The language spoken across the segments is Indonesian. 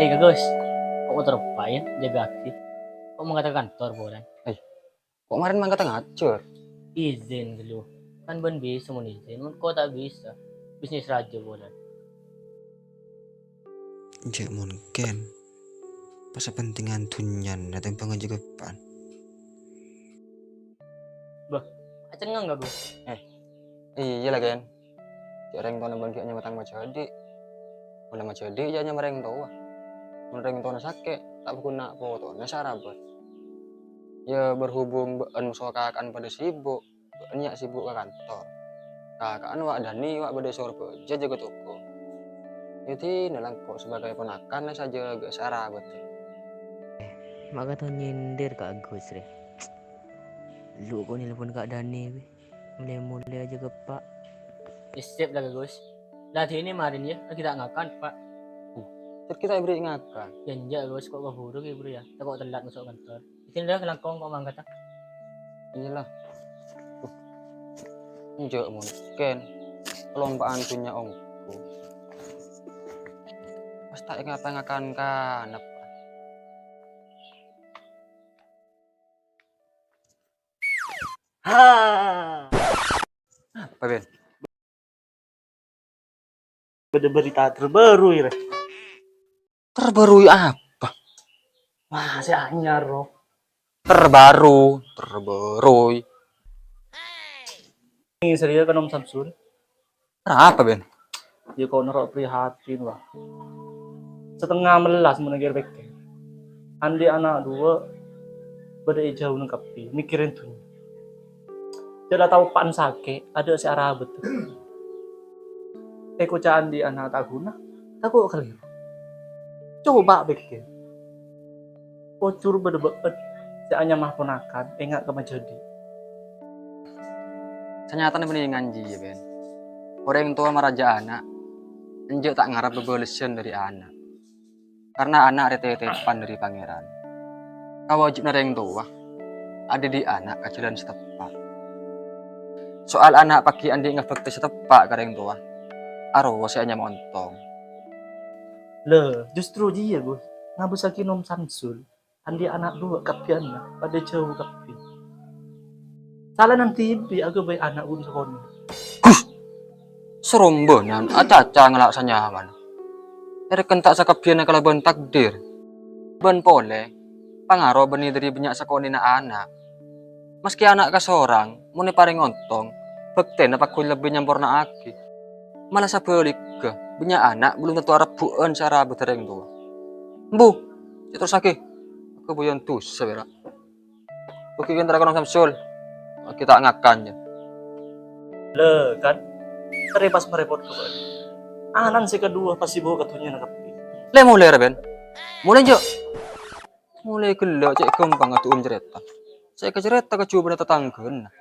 Gus, kok motor apa ya? Jaga aktif. Kok mau kata kantor bulan? Kok kemarin mang kata ngacur? Izin dulu. Kan ben bisa mau izin, kok tak bisa. Bisnis raja bulan. Jek mungkin pas pentingan tunyan datang pengaji kepan. Acen enggak Gus? Iya lah kan. Jarang tahu nambah kianya matang macam jadi. Mulai macam jadi ya nya mereng tahu. Mereng tahu sakit tak guna foto nasarabat. Ya berhubung kakak pada sibuk, banyak sibuk ke kantor. Kakak wak Dani wak pada sorbe jaga toko. Jadi nalang kok sebagai ponakan saja agak sarabat. Maka tuh nyindir Kak Agus re. Lu kok nelpon Kak Dani we. Mulai-mulai aja ke Pak. Siap lah Gus. Latih ini marin ya, kita ngakan Pak. Terus kita beri ngakan. Ya enggak Gus, kok keburu ya bro ya. Kita kok telat masuk kantor. Isin dah kelangkong kok mangkat. Iyalah. Njok mungkin kelompaan punya ongku. Pas tak ngakan kan apa? Ha! Apa Ben? Ada berita terbaru ya. Terbaru apa? Wah, saya anyar loh. Terbaru. Ini serius kan Om Samsul. Apa Ben? Ya kau nerok prihatin wah. Setengah melas menegir beke. Andi anak dua beda jauh nengkapi mikirin tuh. Dia tahu pan sake ada si arah betul. Eko candi anak tak guna, tak kok keliru. Coba beke. Kocur beda-beda. Si hanya mah ponakan, ingat ke jadi. Ternyata nih nganji ya Ben. Orang tua meraja anak, enjak tak ngarap bebalesan dari anak. Karena anak retetepan dari pangeran. Kau wajib nareng tua, ada di anak kacilan setepak. Soal anak pagi andi ngefekti setepak kareng tua. Aro saya hanya montong. Le, justru dia gue. Ngabusakin Om Samsul. Andi anak dua kapiannya pada jauh kapi. Salah nanti bi agak baik anak un sekolah. Serombonan, acaca ngelak sanyaman. Dari kentak sakapian kalau ben takdir. Ben pole, pangaruh beni dari banyak sekolah anak. Meski anak seorang, muni paring ontong, bekten apa kui lebih nyampurna aki. Malah sabalik ke, banyak anak belum tentu arep buan cara bertereng tua. Bu, terus aki, aku buyan tuh sebera. Oke kan terakon Samsul, kita ngakannya. Le, kan? Tadi pas merepot ke bawah. Anan si kedua pasti bawa ketunya nakapi. Le mulai Ben, mulai jo. Mulai gelak cek kembang atuun cerita. Saya ke cerita ke coba tetangga.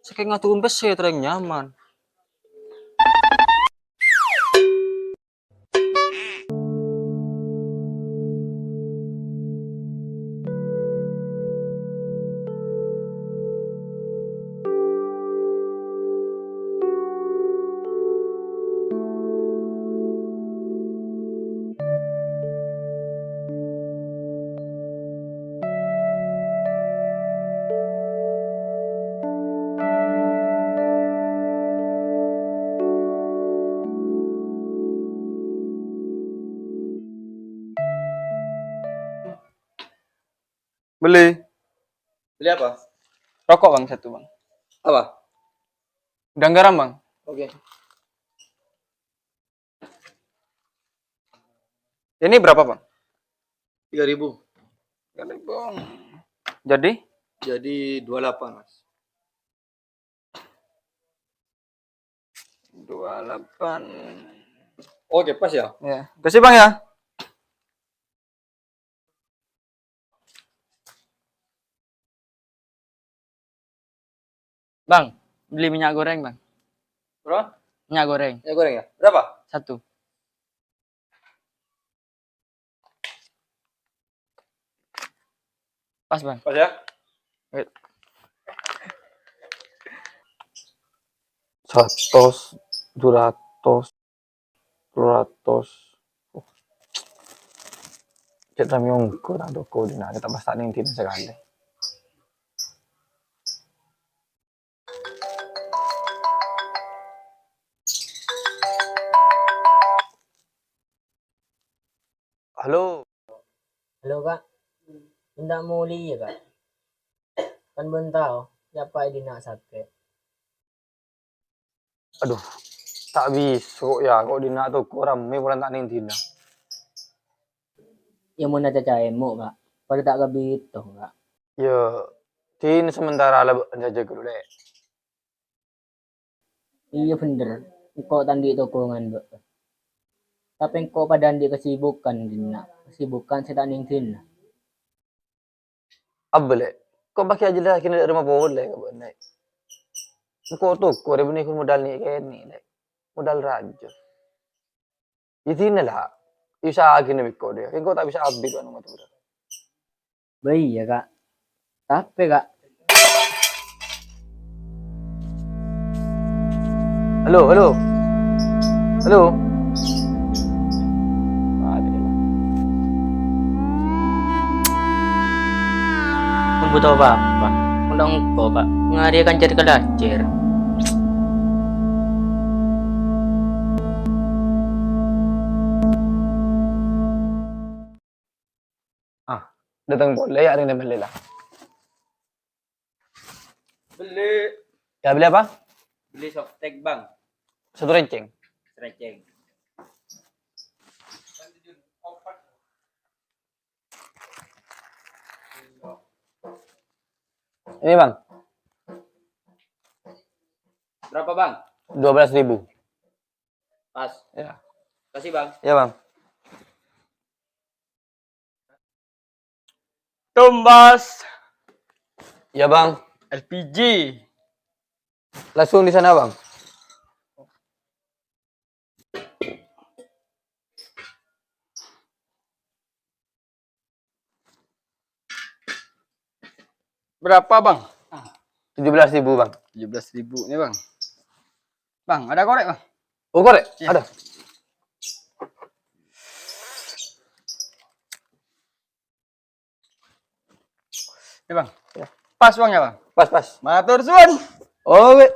Saking ngatuun besi tereng nyaman. Beli apa? Rokok bang satu bang. Apa? Udang garam bang. Oke. Ini berapa bang? 3.000. 3.000 bang. Jadi? Jadi 28 mas. 28. Oke pas ya. Ya. Kasih bang ya. Bang, beli minyak goreng, Bang. Berapa? Minyak goreng. Ya goreng ya. Berapa? 1. Pas, Bang. Pas ya. Wait. 100, 200, 200. Cek kami ongko tak doko di nak kita pas tak ningtin sekali. Halo. Halo kak, minta muli ya kak. Kan belum tahu siapa yang nak sakit. Aduh, tak bisa kok ya. Kok di nak toko rame bulan tak ningtin. Yang mau nak caca emo kak, pada tak kebito kak. Ya, tin sementara lah jaga dulu deh. Iya bener, kok tandi tokongan be. Tapi kok pada andi kesibukan dina, kesibukan saya tak ningtin. Abele, kok pakai aja lah kini rumah boleh kau benar. Kau tuh, kau ada benih modal ni kayak ni deh. Modal raja. Itu ni lah. Bisa gini biko dia. Kau tak bisa abis kan rumah tu. Baik ya kak. Tapi kak, Halo, halo. Halo. Ada lah. butuh apa-apa. Undang kok pak, ngari akan cari kelacir. Datang boleh ya hari ni beli lah. Beli Ya beli apa? beli softtek bang, Satu renceng. stretching. Ini bang, Berapa bang? 12.000. Pas. Ya. Kasih bang. Ya bang. Tumbas Ya bang. LPG. Langsung di sana bang. Berapa bang? 17.000 bang. 17.000 nih bang. Bang, ada korek bang? Oh korek? Ya. Ada. Nih bang. Ya. Pas bang ya bang. Pas pas. Matur suwun. Oh wait.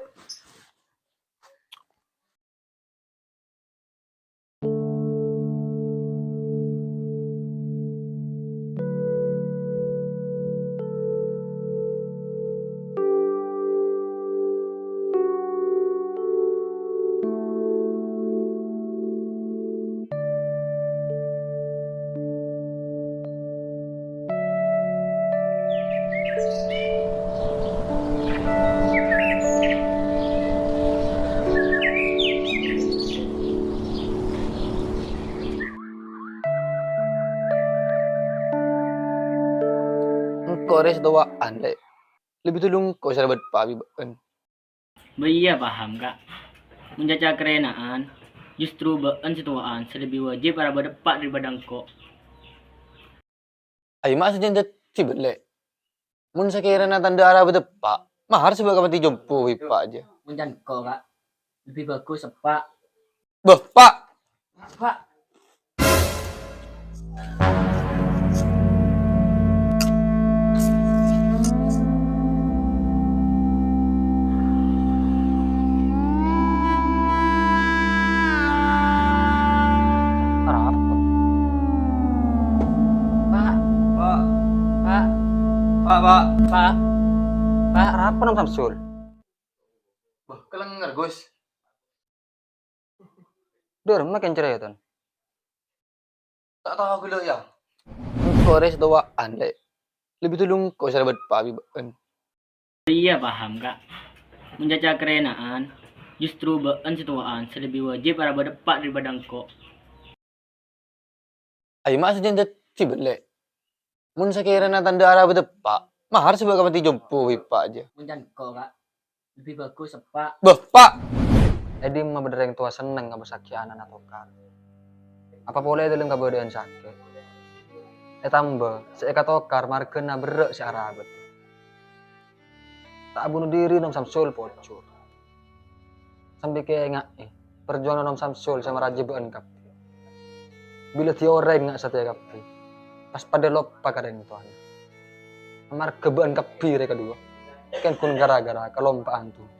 Kores doaan deh. Lebih tulung kau sahabat Pak Biban. Iya paham kak. Mencaca kerenaan, justru beun situaan lebih wajib para berdepak daripada engkau. Ay mas jangan si bele. Mun sakira na tanda arah betepak. Mahar sebab kapan jumpo Pak aja. Mencan kok kak, lebih bagus sepak. Bah Pak. Pak, Apa? pak, Pak. pak, Pak. pak, pak. Apa nom Samsul? Bah kelengar Gus. Dur, makin cerita. Tak tahu aku lo ya. Kores doaan deh. Lebih tulung kau sahabat Pak Biban. Iya paham kak. Mencaca kerenaan, justru beun situaan lebih wajib para berdepak daripada engkau. Ay mas jangan si bele. Mun sakira na tanda arah betepak. Mahar sebab kapan jumpo Pak aja. Mencan kok kak, lebih bagus sepak. Bah Pak. Edi mah bener yang tua seneng nggak bersakianan atau kan. Apa boleh dalam keberadaan sakit. Tambah, saya tokar markena berek si Arabet. Tak bunuh diri nom Samsul pocur. Sampai kayak perjuangan nom Samsul sama Raja Beun kapi. Bila tioreng nggak setia kapi. Pas pada lupa kadang itu anak. Amar kebean kepire kedua. Kan kun gara-gara kelompaan tuh.